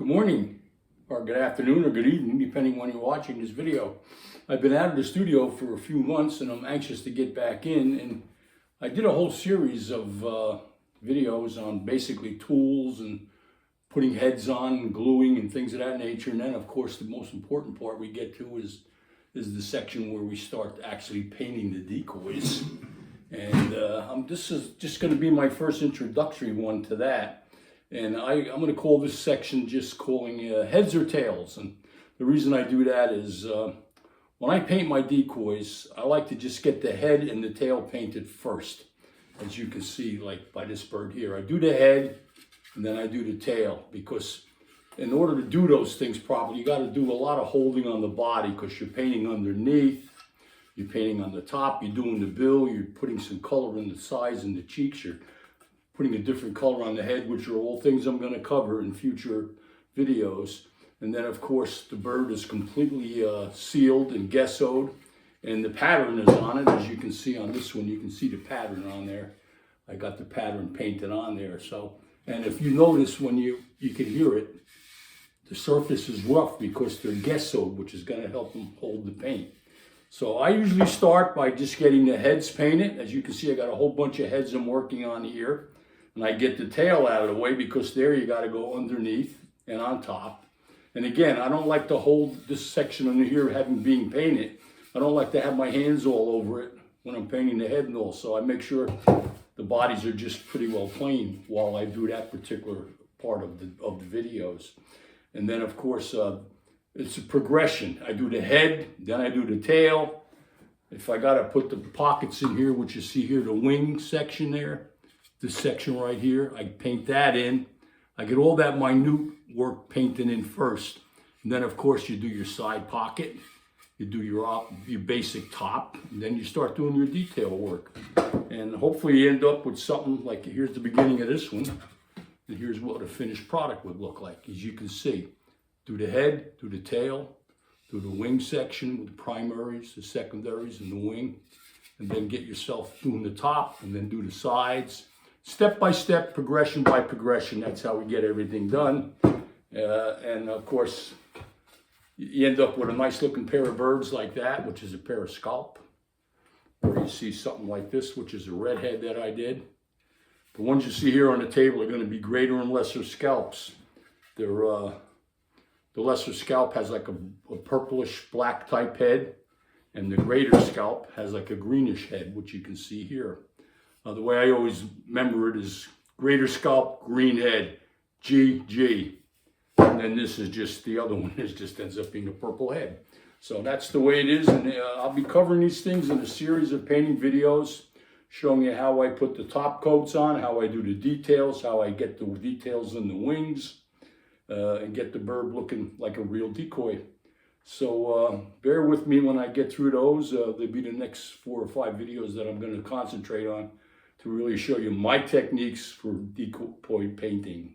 Good morning, or good afternoon, or good evening, depending when you're watching this video. I've been out of the studio for a few months and I'm anxious to get back in. And I did a whole series of videos on basically tools and putting heads on and gluing and things of that nature. And then, of course, the most important part we get to is the section where we start actually painting the decoys. And this is just going to be my first introductory one to that. And I'm going to call this section just calling heads or tails. And the reason I do that is when I paint my decoys, I like to just get the head and the tail painted first. As you can see, like by this bird here, I do the head and then I do the tail, because in order to do those things properly, you got to do a lot of holding on the body, because you're painting underneath, you're painting on the top, you're doing the bill, you're putting some color in the sides and the cheeks, you're putting a different color on the head, which are all things I'm going to cover in future videos. And then, of course, the bird is completely sealed and gessoed, and the pattern is on it. As you can see on this one, you can see the pattern on there. I got the pattern painted on there. So, and if you notice, when you can hear it, the surface is rough because they're gessoed, which is going to help them hold the paint. So I usually start by just getting the heads painted. As you can see, I got a whole bunch of heads I'm working on here. And I get the tail out of the way, because there you got to go underneath and on top. And again, I don't like to hold this section under here being painted. I don't like to have my hands all over it when I'm painting the head and all. So I make sure the bodies are just pretty well plain while I do that particular part of the videos. And then, of course, it's a progression. I do the head, then I do the tail. If I got to put the pockets in here, which you see here, the wing section there, this section right here, I paint that in. I get all that minute work painted in first. And then, of course, you do your side pocket, you do your basic top, and then you start doing your detail work. And hopefully you end up with something like, here's the beginning of this one, and here's what a finished product would look like. As you can see, do the head, do the tail, do the wing section with the primaries, the secondaries, and the wing, and then get yourself doing the top, and then do the sides. Step by step, progression by progression. That's how we get everything done. And of course, you end up with a nice looking pair of birds like that, which is a pair of scalp. Or you see something like this, which is a redhead that I did. The ones you see here on the table are going to be greater and lesser scalps. They're, the lesser scalp has like a purplish black type head, and the greater scalp has like a greenish head, which you can see here. The way I always remember it is greater scalp, green head, GG. And then this is just, the other one just ends up being a purple head. So that's the way it is. And I'll be covering these things in a series of painting videos, showing you how I put the top coats on, how I do the details, how I get the details in the wings, and get the bird looking like a real decoy. So bear with me when I get through those. They'll be the next 4 or 5 videos that I'm going to concentrate on to really show you my techniques for decoy painting.